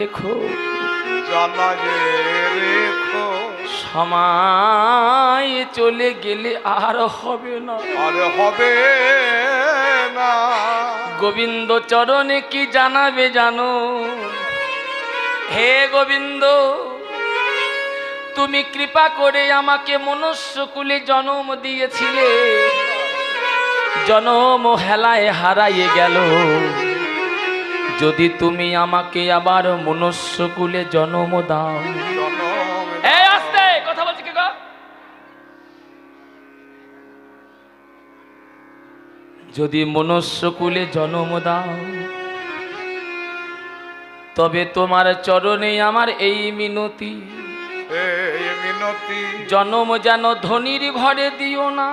রেখো জানা যে রেখো সময় চলে গেলে আর হবে না, আর হবে না। গোবিন্দ চরণে কি জানাবে জানো? হে গোবিন্দ, তুমি কৃপা করে আমাকে মনুষ্যকুলে জন্ম দিয়েছিলে, জন্ম হেলায় হারাইয়ে গেল। যদি তুমি আমাকে আবার মনুষ্যকুলে জন্ম দাও, এই আস্তে কথা বলছি কি গো, যদি মনুষ্যকুলে জন্ম দাও, তবে তোমার চরণে আমার এই মিনতি, জন্ম যেন ধনির ঘরে দিও না,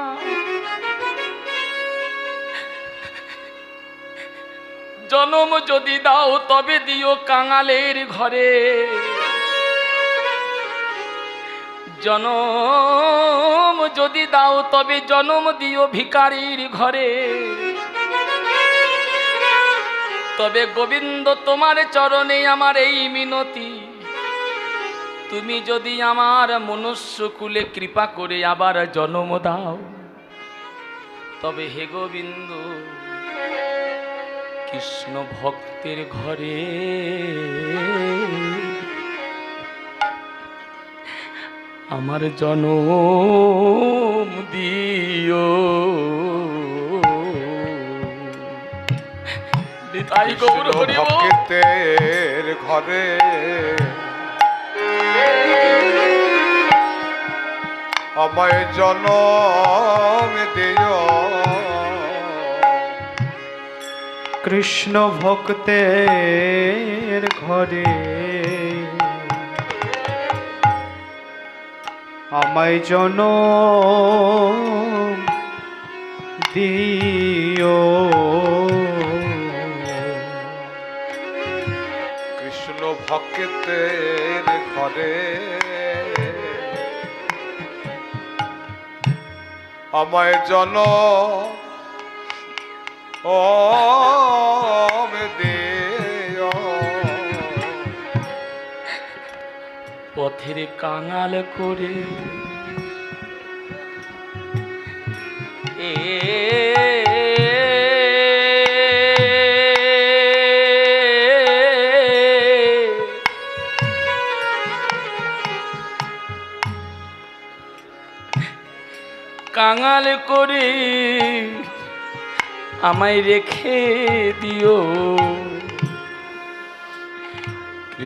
জন্ম যদি দাও তবে দিও কাঙালের ঘরে, জন্ম যদি দাও তবে জন্ম দিও ভিখারির ঘরে। তবে গোবিন্দ তোমার চরণে আমার এই মিনতি, তুমি যদি আমার মনুষ্যকুলে কৃপা করে আবার জন্ম দাও, তবে হে গোবিন্দ কৃষ্ণ ভক্তের ঘরে আমার জন্ম দিও। তাই গৌর হরি ভক্তের ঘরে আমায় জন্ম দিও। কৃষ্ণ ভক্তের ঘরে আমায় জন্ম দিও। কৃষ্ণ ভক্তের ঘরে আমায় জন্ম দিও। পথের কাঙাল করে কাঙাল করে আমায় রেখে দিও।